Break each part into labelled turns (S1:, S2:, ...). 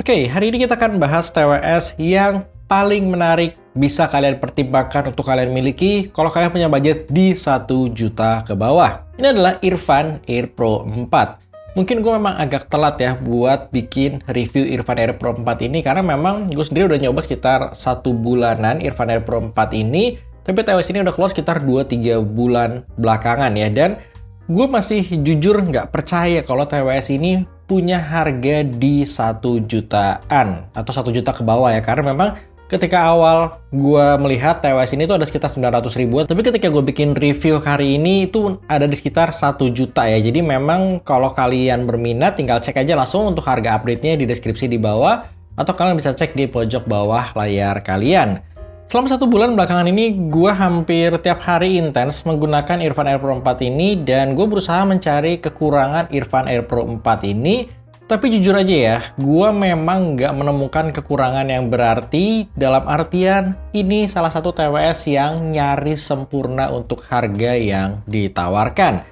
S1: Oke, hari ini kita akan bahas TWS yang paling menarik bisa kalian pertimbangkan untuk kalian miliki kalau kalian punya budget di 1 juta ke bawah. Ini adalah Irfan Air Pro 4. Mungkin gue memang agak telat ya buat bikin review Irfan Air Pro 4 ini karena memang gue sendiri udah nyoba sekitar 1 bulanan Irfan Air Pro 4 ini, tapi TWS ini udah keluar sekitar 2-3 bulan belakangan ya, dan gue masih jujur nggak percaya kalau TWS ini punya harga di 1 jutaan atau 1 juta ke bawah ya, karena memang ketika awal gue melihat TWS ini tuh ada sekitar 900 ribuan, tapi ketika gue bikin review hari ini itu ada di sekitar 1 juta ya. Jadi memang kalau kalian berminat tinggal cek aja langsung untuk harga update-nya di deskripsi di bawah, atau kalian bisa cek di pojok bawah layar kalian. Selama 1 bulan belakangan ini, gue hampir tiap hari intens menggunakan Irfan Air Pro 4 ini, dan gue berusaha mencari kekurangan Irfan Air Pro 4 ini. Tapi jujur aja ya, gue memang nggak menemukan kekurangan yang berarti, dalam artian ini salah satu TWS yang nyaris sempurna untuk harga yang ditawarkan.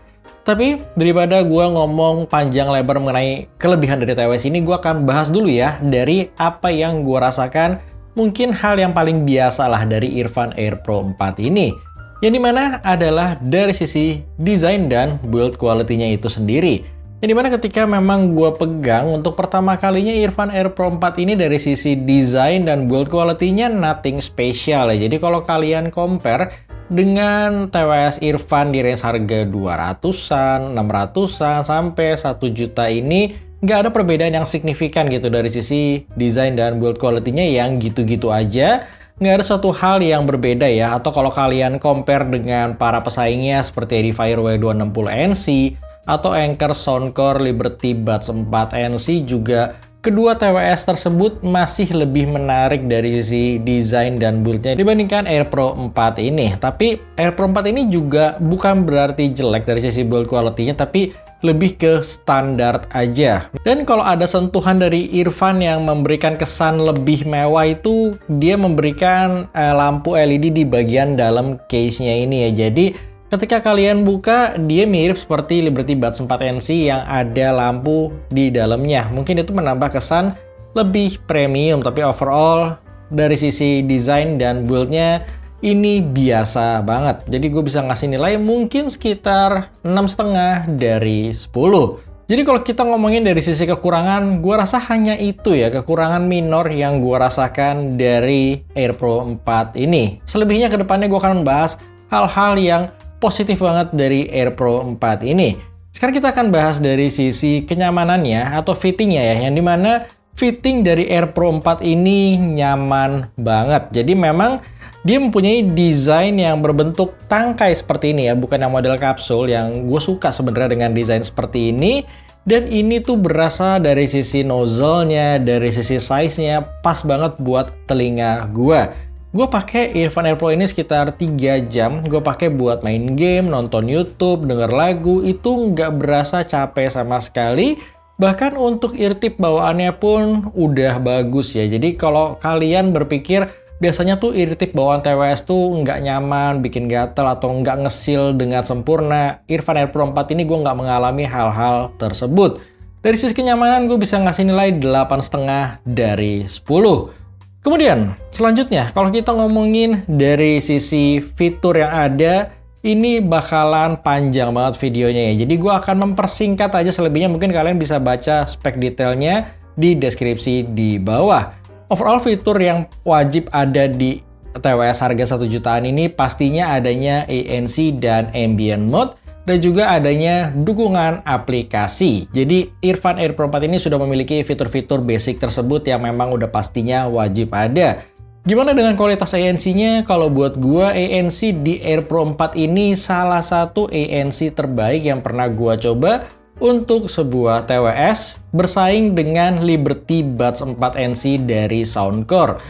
S1: Tapi daripada gue ngomong panjang lebar mengenai kelebihan dari TWS ini, gue akan bahas dulu ya dari apa yang gue rasakan. Mungkin hal yang paling biasa lah dari Irfan Air Pro 4 ini, yang dimana adalah dari sisi desain dan build quality-nya itu sendiri. Yang dimana ketika memang gue pegang untuk pertama kalinya Irfan Air Pro 4 ini, dari sisi desain dan build quality-nya nothing special ya. Jadi kalau kalian compare dengan TWS Irfan di range harga 200-an, 600-an, sampai 1 juta ini, nggak ada perbedaan yang signifikan gitu dari sisi desain dan build quality-nya yang gitu-gitu aja. Nggak ada suatu hal yang berbeda ya. Atau kalau kalian compare dengan para pesaingnya seperti Edifier W260NC atau Anker Soundcore Liberty Buds 4NC, juga kedua TWS tersebut masih lebih menarik dari sisi desain dan build-nya dibandingkan Air Pro 4 ini. Tapi Air Pro 4 ini juga bukan berarti jelek dari sisi build quality-nya, tapi lebih ke standar aja. Dan kalau ada sentuhan dari Irfan yang memberikan kesan lebih mewah, itu dia memberikan lampu LED di bagian dalam case-nya ini ya. Jadi ketika kalian buka, dia mirip seperti Liberty Buds 4NC yang ada lampu di dalamnya. Mungkin itu menambah kesan lebih premium, tapi overall dari sisi desain dan build-nya ini biasa banget. Jadi gue bisa ngasih nilai mungkin sekitar 6,5 dari 10. Jadi kalau kita ngomongin dari sisi kekurangan, gue rasa hanya itu ya, kekurangan minor yang gue rasakan dari Air Pro 4 ini. Selebihnya ke depannya gue akan membahas hal-hal yang positif banget dari Air Pro 4 ini. Sekarang kita akan bahas dari sisi kenyamanannya atau fittingnya ya, yang dimana fitting dari Air Pro 4 ini nyaman banget. Jadi memang dia mempunyai desain yang berbentuk tangkai seperti ini ya, bukan yang model kapsul, yang gue suka sebenarnya dengan desain seperti ini. Dan ini tuh berasa dari sisi nozzle-nya, dari sisi size-nya, pas banget buat telinga gue. Gue pakai Irfan Air Pro ini sekitar 3 jam, gue pakai buat main game, nonton YouTube, denger lagu, itu nggak berasa capek sama sekali. Bahkan untuk ear tip bawaannya pun udah bagus ya. Jadi kalau kalian berpikir biasanya tuh ear tip bawaan TWS tuh nggak nyaman, bikin gatel atau nggak ngesil dengan sempurna, Irfan Air Pro 4 ini gue nggak mengalami hal-hal tersebut. Dari sisi kenyamanan gue bisa ngasih nilai 8,5 dari 10. Kemudian selanjutnya kalau kita ngomongin dari sisi fitur yang ada, ini bakalan panjang banget videonya ya. Jadi gue akan mempersingkat aja, selebihnya mungkin kalian bisa baca spek detailnya di deskripsi di bawah. Overall fitur yang wajib ada di TWS harga 1 jutaan ini pastinya adanya ANC dan ambient mode, dan juga adanya dukungan aplikasi. Jadi Irfan Air Pro 4 ini sudah memiliki fitur-fitur basic tersebut yang memang udah pastinya wajib ada. Gimana dengan kualitas ANC-nya? Kalau buat gua, ANC di Air Pro 4 ini salah satu ANC terbaik yang pernah gua coba untuk sebuah TWS, bersaing dengan Liberty Buds 4NC dari Soundcore.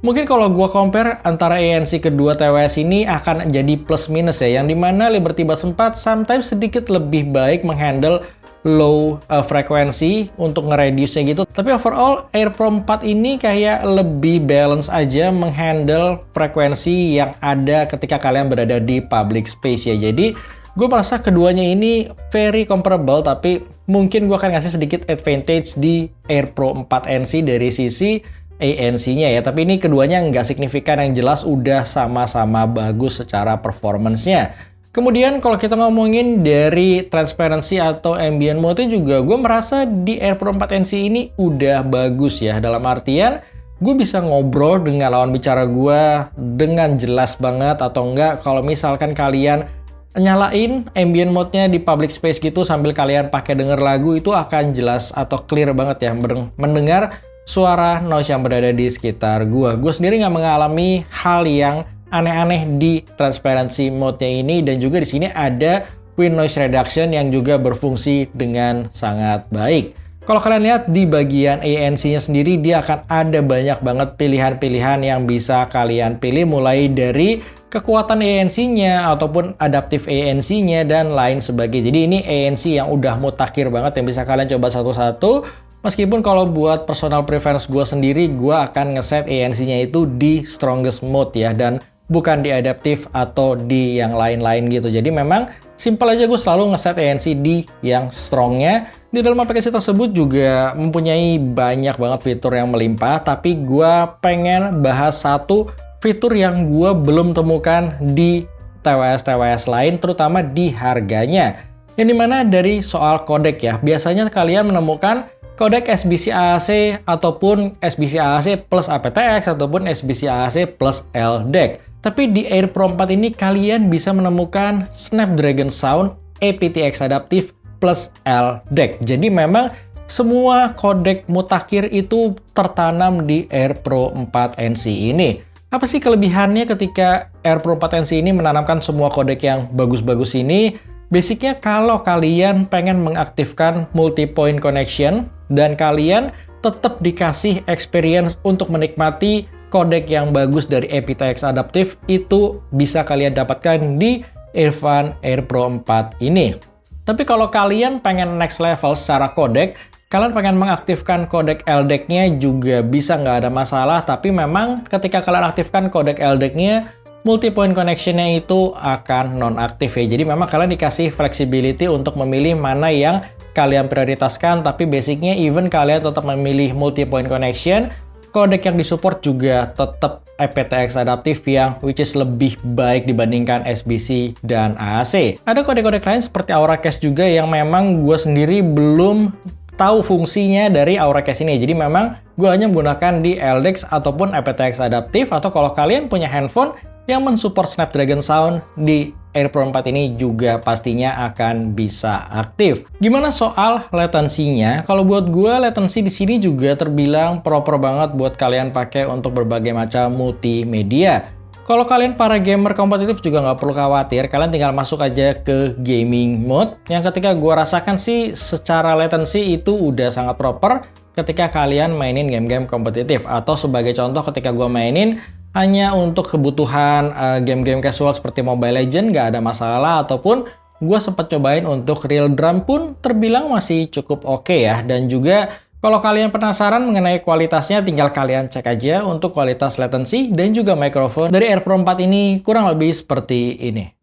S1: Mungkin kalau gua compare antara ANC kedua TWS ini akan jadi plus minus ya, yang dimana Liberty Buds 4 sometimes sedikit lebih baik menghandle low frekuensi untuk nge-reduce-nya gitu. Tapi overall Air Pro 4 ini kayak lebih balance aja menghandle frekuensi yang ada ketika kalian berada di public space ya. Jadi Gue merasa keduanya ini very comparable, tapi mungkin gue akan ngasih sedikit advantage di AirPro 4NC dari sisi ANC-nya ya. Tapi ini keduanya nggak signifikan, yang jelas udah sama-sama bagus secara performance-nya. Kemudian kalau kita ngomongin dari transparency atau ambient mode juga, gue merasa di AirPro 4NC ini udah bagus ya. Dalam artian, gue bisa ngobrol dengan lawan bicara gue dengan jelas banget, atau enggak kalau misalkan kalian nyalain ambient mode-nya di public space gitu sambil kalian pakai denger lagu, itu akan jelas atau clear banget ya mendengar suara noise yang berada di sekitar gue. Gue sendiri nggak mengalami hal yang aneh-aneh di transparency mode-nya ini, dan juga di sini ada wind noise reduction yang juga berfungsi dengan sangat baik. Kalau kalian lihat di bagian ANC-nya sendiri, dia akan ada banyak banget pilihan-pilihan yang bisa kalian pilih, mulai dari kekuatan ANC-nya ataupun adaptive ANC-nya dan lain sebagainya. Jadi ini ANC yang udah mutakhir banget yang bisa kalian coba satu-satu. Meskipun kalau buat personal preference gue sendiri, gue akan ngeset ANC-nya itu di strongest mode ya, dan bukan di adaptive atau di yang lain-lain gitu. Jadi memang simple aja, gue selalu ngeset ANC di yang strongnya. Di dalam aplikasi tersebut juga mempunyai banyak banget fitur yang melimpah, tapi gue pengen bahas satu fitur yang gue belum temukan di TWS-TWS lain, terutama di harganya. Yang dimana dari soal kodek ya, biasanya kalian menemukan kodek SBC AAC ataupun SBC AAC plus aptX ataupun SBC AAC plus LDAC. Tapi di AirPro 4 ini kalian bisa menemukan Snapdragon Sound aptX Adaptive plus LDAC. Jadi memang semua kodek mutakhir itu tertanam di AirPro 4NC ini. Apa sih kelebihannya ketika AirPro 4NC ini menanamkan semua kodek yang bagus-bagus ini? Basicnya kalau kalian pengen mengaktifkan multi-point connection dan kalian tetap dikasih experience untuk menikmati kodek yang bagus dari aptX Adaptive, itu bisa kalian dapatkan di Earfun AirPro 4 ini. Tapi kalau kalian pengen next level secara kodek, kalian pengen mengaktifkan kodek LDAC-nya juga bisa, nggak ada masalah. Tapi memang ketika kalian aktifkan kodek LDAC-nya, multi-point connection-nya itu akan non-aktif ya. Jadi memang kalian dikasih flexibility untuk memilih mana yang kalian prioritaskan. Tapi basicnya even kalian tetap memilih multi-point connection, kodek yang disupport juga tetap aptX Adaptive yang which is lebih baik dibandingkan SBC dan AAC. Ada kodek-kodek lain seperti Auracast juga yang memang gue sendiri belum tahu fungsinya dari Auracast ini. Jadi memang gue hanya menggunakan di LDAC ataupun aptX Adaptive, atau kalau kalian punya handphone yang mensupport Snapdragon Sound di AirPro 4 ini juga pastinya akan bisa aktif. Gimana soal latensinya? Kalau buat gue, latensi di sini juga terbilang proper banget buat kalian pakai untuk berbagai macam multimedia. Kalau kalian para gamer kompetitif juga nggak perlu khawatir, kalian tinggal masuk aja ke gaming mode, yang ketika gue rasakan sih secara latensi itu udah sangat proper ketika kalian mainin game-game kompetitif. Atau sebagai contoh, ketika gue mainin hanya untuk kebutuhan game-game casual seperti Mobile Legends, nggak ada masalah. Ataupun gue sempat cobain untuk Real Drum pun terbilang masih cukup oke ya. Dan juga kalau kalian penasaran mengenai kualitasnya, tinggal kalian cek aja untuk kualitas latency dan juga mikrofon dari AirPro 4 ini kurang lebih seperti ini.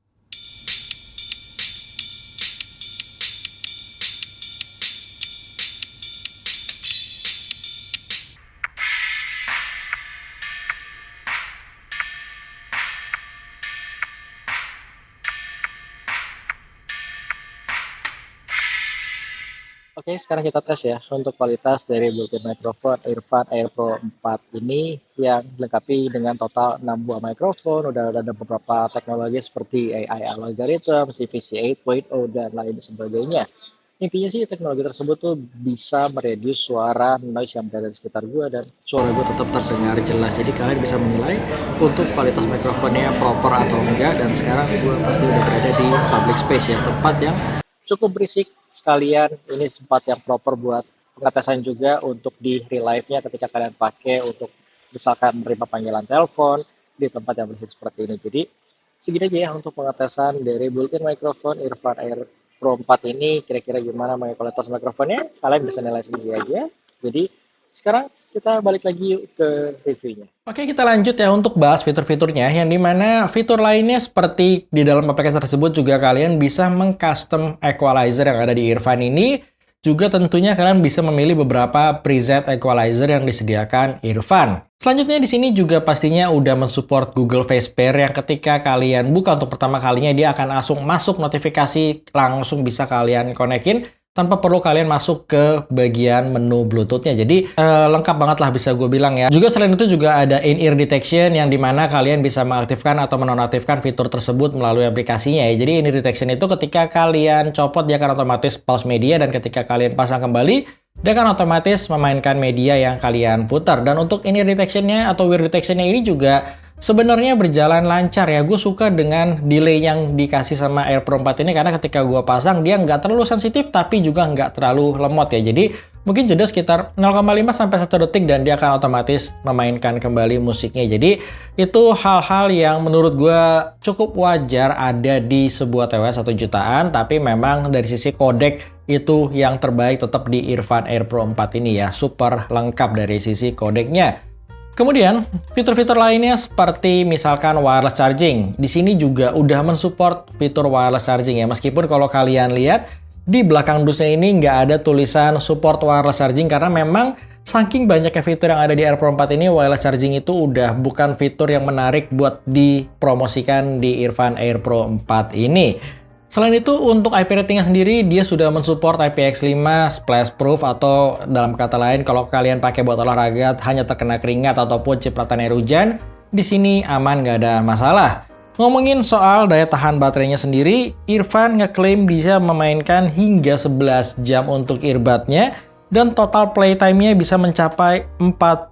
S1: Oke, sekarang kita tes ya untuk kualitas dari built-in mikrofon Earfun AirPro 4 ini yang dilengkapi dengan total 6 buah mikrofon. Udah ada beberapa teknologi seperti AI algorithm, CVC 8.0 dan lain sebagainya. Intinya sih teknologi tersebut tuh bisa mereduce suara noise yang berada di sekitar gue, dan suara gue tetap terdengar jelas. Jadi kalian bisa menilai untuk kualitas mikrofonnya proper atau enggak. Dan sekarang gue pasti udah berada di public space ya, tempat yang cukup berisik. Sekalian ini tempat yang proper buat pengetesan juga untuk di real life-nya ketika kalian pakai untuk misalkan menerima panggilan telepon di tempat yang berisik seperti ini. Jadi segini aja ya untuk pengetesan dari built-in microphone Earfun Air Pro 4 ini. Kira-kira gimana kualitas mikrofonnya? Kalian bisa nilai sendiri aja. Jadi sekarang
S2: kita balik lagi yuk ke reviewnya.
S1: Oke, kita lanjut ya untuk bahas fitur-fiturnya, yang dimana fitur lainnya seperti di dalam aplikasi tersebut juga kalian bisa mengcustom equalizer yang ada di Irfan ini. Juga tentunya kalian bisa memilih beberapa preset equalizer yang disediakan Irfan. Selanjutnya di sini juga pastinya udah mensupport Google Face Pair yang ketika kalian buka untuk pertama kalinya dia akan langsung masuk notifikasi, langsung bisa kalian konekin tanpa perlu kalian masuk ke bagian menu Bluetooth-nya. Jadi lengkap banget lah bisa gue bilang ya. Juga selain itu juga ada in-ear detection yang dimana kalian bisa mengaktifkan atau menonaktifkan fitur tersebut melalui aplikasinya ya. Jadi in-ear detection itu ketika kalian copot dia akan otomatis pause media, dan ketika kalian pasang kembali dia akan otomatis memainkan media yang kalian putar. Dan untuk in-ear detection-nya atau wear detection-nya ini juga sebenarnya berjalan lancar ya. Gue suka dengan delay yang dikasih sama Air Pro 4 ini karena ketika gue pasang dia nggak terlalu sensitif tapi juga nggak terlalu lemot ya. Jadi mungkin jeda sekitar 0,5 sampai 1 detik dan dia akan otomatis memainkan kembali musiknya. Jadi itu hal-hal yang menurut gue cukup wajar ada di sebuah TWS 1 jutaan, tapi memang dari sisi kodek itu yang terbaik tetap di Irfan Air Pro 4 ini ya. Super lengkap dari sisi kodeknya. Kemudian, fitur-fitur lainnya seperti misalkan wireless charging. Di sini juga udah mensupport fitur wireless charging ya. Meskipun kalau kalian lihat di belakang dusnya ini nggak ada tulisan support wireless charging karena memang saking banyaknya fitur yang ada di Air Pro 4 ini, wireless charging itu udah bukan fitur yang menarik buat dipromosikan di Irfan Air Pro 4 ini. Selain itu, untuk IP ratingnya sendiri, dia sudah mensupport IPX5 splash proof, atau dalam kata lain, kalau kalian pakai buat olahraga hanya terkena keringat ataupun cipratan air hujan, di sini aman, nggak ada masalah. Ngomongin soal daya tahan baterainya sendiri, Irfan ngeklaim bisa memainkan hingga 11 jam untuk earbudnya, dan total playtime-nya bisa mencapai 41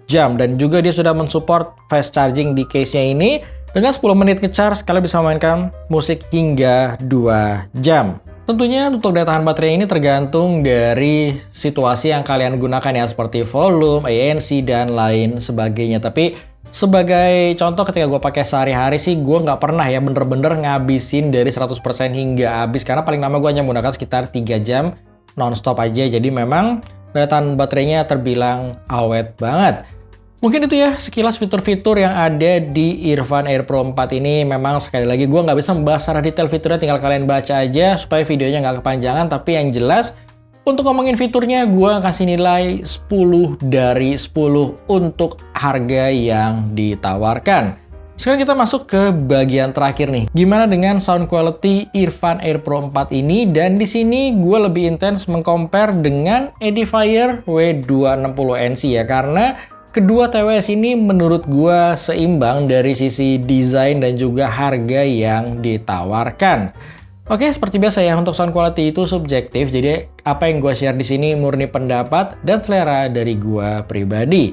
S1: jam. Dan juga dia sudah mensupport fast charging di case-nya ini. Dengan 10 menit nge-charge, kalian bisa memainkan musik hingga 2 jam. Tentunya untuk daya tahan baterai ini tergantung dari situasi yang kalian gunakan ya, seperti volume, ANC, dan lain sebagainya. Tapi sebagai contoh ketika gue pakai sehari-hari sih, gue nggak pernah ya bener-bener ngabisin dari 100% hingga habis. Karena paling lama gue hanya menggunakan sekitar 3 jam non-stop aja. Jadi memang daya tahan baterainya terbilang awet banget. Mungkin itu ya sekilas fitur-fitur yang ada di Irfan Air Pro 4 ini. Memang sekali lagi gue nggak bisa membahas secara detail fiturnya, tinggal kalian baca aja supaya videonya nggak kepanjangan. Tapi yang jelas untuk ngomongin fiturnya gue kasih nilai 10 dari 10 untuk harga yang ditawarkan. Sekarang kita masuk ke bagian terakhir nih. Gimana dengan sound quality Irfan Air Pro 4 ini? Dan di sini gue lebih intens mengcompare dengan Edifier W260NC ya, karena kedua TWS ini menurut gue seimbang dari sisi desain dan juga harga yang ditawarkan. Oke, seperti biasa ya, untuk sound quality itu subjektif, jadi apa yang gue share di sini murni pendapat dan selera dari gue pribadi.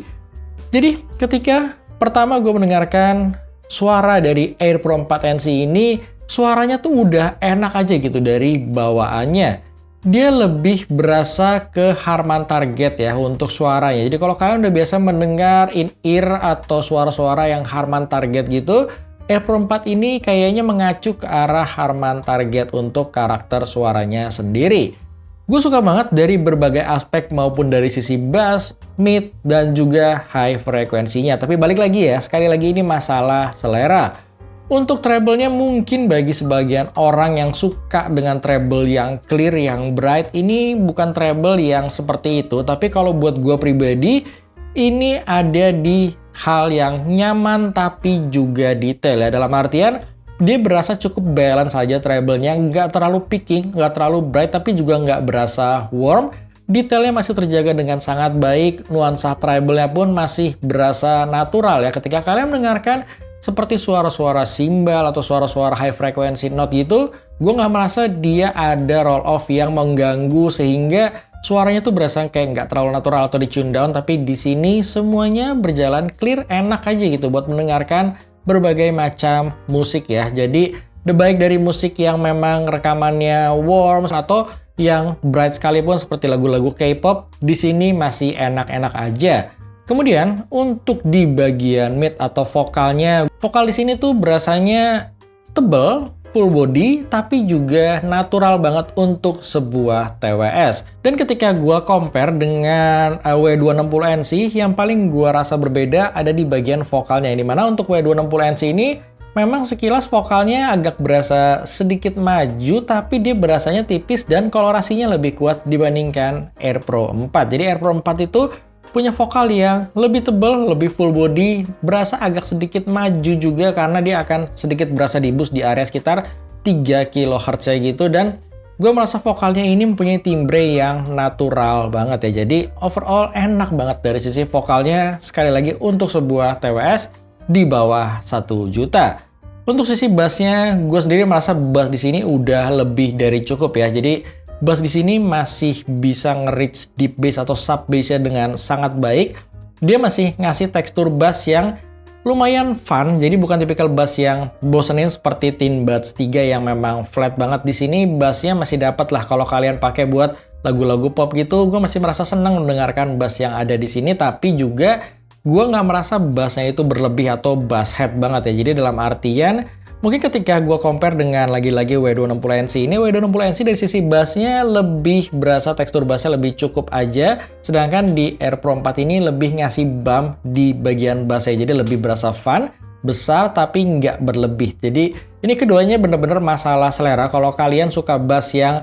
S1: Jadi ketika pertama gue mendengarkan suara dari Air Pro 4NC ini, suaranya tuh udah enak aja gitu dari bawaannya. Dia lebih berasa ke Harman Target ya untuk suaranya. Jadi kalau kalian udah biasa mendengar in-ear atau suara-suara yang Harman Target gitu, Air Pro 4 ini kayaknya mengacu ke arah Harman Target untuk karakter suaranya sendiri. Gue suka banget dari berbagai aspek maupun dari sisi bass, mid, dan juga high frekuensinya. Tapi balik lagi ya, sekali lagi ini masalah selera. Untuk treble-nya mungkin bagi sebagian orang yang suka dengan treble yang clear, yang bright, ini bukan treble yang seperti itu. Tapi kalau buat gue pribadi, ini ada di hal yang nyaman tapi juga detail ya. Dalam artian, dia berasa cukup balance saja treble-nya. Nggak terlalu picking, nggak terlalu bright, tapi juga nggak berasa warm. Detailnya masih terjaga dengan sangat baik. Nuansa treble-nya pun masih berasa natural ya. Ketika kalian mendengarkan seperti suara-suara simbal atau suara-suara high frequency note gitu, gue nggak merasa dia ada roll off yang mengganggu sehingga suaranya tuh berasa kayak nggak terlalu natural atau di tune down. Tapi di sini semuanya berjalan clear, enak aja gitu buat mendengarkan berbagai macam musik ya. Jadi baik dari musik yang memang rekamannya warm atau yang bright sekalipun seperti lagu-lagu K-pop, di sini masih enak-enak aja. Kemudian untuk di bagian mid atau vokalnya, vokal di sini tuh berasanya tebel full body, tapi juga natural banget untuk sebuah TWS. Dan ketika gua compare dengan W260NC, yang paling gua rasa berbeda ada di bagian vokalnya. Yang dimana untuk W260NC ini memang sekilas vokalnya agak berasa sedikit maju, tapi dia berasanya tipis dan kolorasinya lebih kuat dibandingkan Air Pro 4. Jadi Air Pro 4 itu punya vokal yang lebih tebal, lebih full body, berasa agak sedikit maju juga karena dia akan sedikit berasa di boost di area sekitar 3 kHz gitu, dan gue merasa vokalnya ini mempunyai timbre yang natural banget ya. Jadi overall enak banget dari sisi vokalnya, sekali lagi untuk sebuah TWS di bawah 1 juta. Untuk sisi bassnya, gue sendiri merasa bass di sini udah lebih dari cukup ya. Jadi bass di sini masih bisa nge-reach deep bass atau sub bass-nya dengan sangat baik. Dia masih ngasih tekstur bass yang lumayan fun, jadi bukan tipikal bass yang bosenin seperti Tin Buds 3 yang memang flat banget. Di sini bassnya masih dapat lah kalau kalian pakai buat lagu-lagu pop gitu. Gue masih merasa senang mendengarkan bass yang ada di sini, tapi juga gue nggak merasa bassnya itu berlebih atau bass head banget ya. Jadi dalam artian mungkin ketika gue compare dengan lagi-lagi W260NC ini, W260NC dari sisi bassnya lebih berasa tekstur bassnya lebih cukup aja, sedangkan di Air Pro 4 ini lebih ngasih bump di bagian bassnya, jadi lebih berasa fun, besar tapi nggak berlebih. Jadi ini keduanya bener-bener masalah selera. Kalau kalian suka bass yang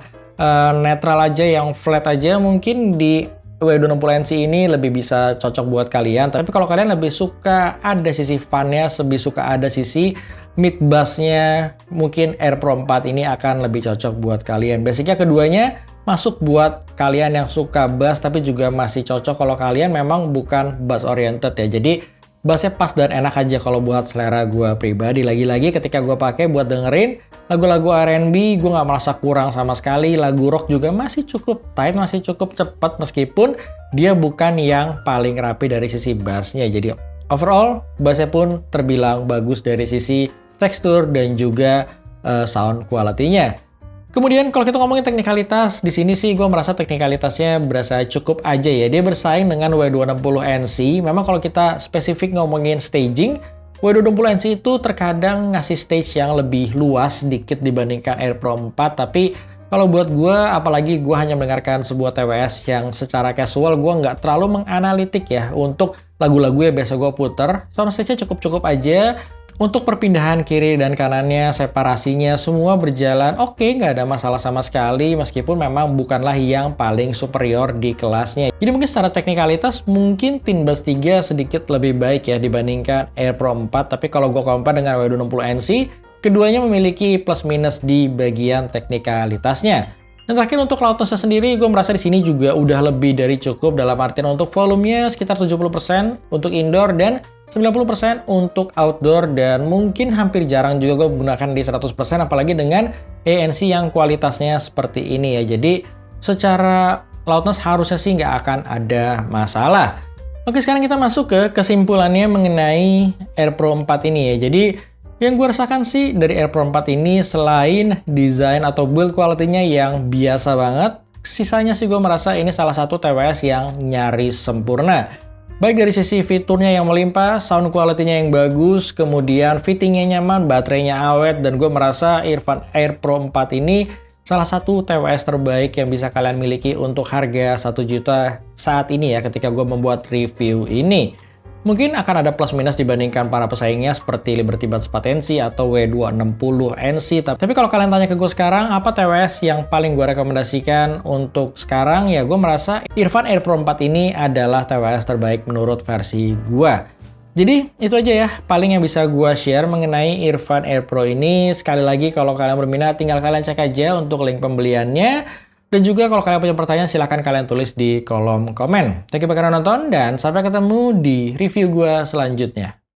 S1: netral aja, yang flat aja, mungkin di W260NC ini lebih bisa cocok buat kalian. Tapi kalau kalian lebih suka ada sisi funnya, lebih suka ada sisi mid bassnya, mungkin Air Pro 4 ini akan lebih cocok buat kalian. Basicnya keduanya masuk buat kalian yang suka bass, tapi juga masih cocok kalau kalian memang bukan bass oriented ya. Jadi bassnya pas dan enak aja kalau buat selera gue pribadi. Lagi-lagi ketika gue pakai buat dengerin lagu-lagu R&B, gue nggak merasa kurang sama sekali. Lagu rock juga masih cukup tight, masih cukup cepat, meskipun dia bukan yang paling rapi dari sisi bassnya. Jadi overall bassnya pun terbilang bagus dari sisi tekstur dan juga sound quality-nya. Kemudian kalau kita ngomongin teknikalitas, di sini sih gue merasa teknikalitasnya berasa cukup aja ya. Dia bersaing dengan W260NC. Memang kalau kita spesifik ngomongin staging, W260NC itu terkadang ngasih stage yang lebih luas sedikit dibandingkan Air Pro 4. Tapi kalau buat gue, apalagi gue hanya mendengarkan sebuah TWS yang secara casual, gue nggak terlalu menganalitik ya untuk lagu-lagu yang biasa gue puter. Sound stage-nya cukup-cukup aja. Untuk perpindahan kiri dan kanannya, separasinya, semua berjalan oke, nggak ada masalah sama sekali, meskipun memang bukanlah yang paling superior di kelasnya. Jadi mungkin secara teknikalitas, mungkin Tin Buds 3 sedikit lebih baik ya dibandingkan Air Pro 4, tapi kalau gue compare dengan W260NC, keduanya memiliki plus minus di bagian teknikalitasnya. Dan terakhir untuk loudness sendiri, gue merasa di sini juga udah lebih dari cukup, dalam artian untuk volumenya sekitar 70% untuk indoor dan 90% untuk outdoor, dan mungkin hampir jarang juga gue menggunakan di 100%, apalagi dengan ANC yang kualitasnya seperti ini ya. Jadi secara loudness harusnya sih nggak akan ada masalah. Oke, sekarang kita masuk ke kesimpulannya mengenai Air Pro 4 ini ya. Jadi yang gue rasakan sih dari Air Pro 4 ini, selain desain atau build quality-nya yang biasa banget, sisanya sih gue merasa ini salah satu TWS yang nyaris sempurna. Baik dari sisi fiturnya yang melimpah, sound quality-nya yang bagus, kemudian fittingnya nyaman, baterainya awet, dan gue merasa Irfan Air Pro 4 ini salah satu TWS terbaik yang bisa kalian miliki untuk harga 1 juta saat ini ya, ketika gue membuat review ini. Mungkin akan ada plus minus dibandingkan para pesaingnya seperti Liberty Buds 4NC atau W260NC. Tapi kalau kalian tanya ke gue sekarang, apa TWS yang paling gue rekomendasikan untuk sekarang? Ya gue merasa Irfan Air Pro 4 ini adalah TWS terbaik menurut versi gue. Jadi itu aja ya paling yang bisa gue share mengenai Irfan Air Pro ini. Sekali lagi kalau kalian berminat tinggal kalian cek aja untuk link pembeliannya. Dan juga kalau kalian punya pertanyaan, silahkan kalian tulis di kolom komen. Thank you karena nonton, dan sampai ketemu di review gue selanjutnya.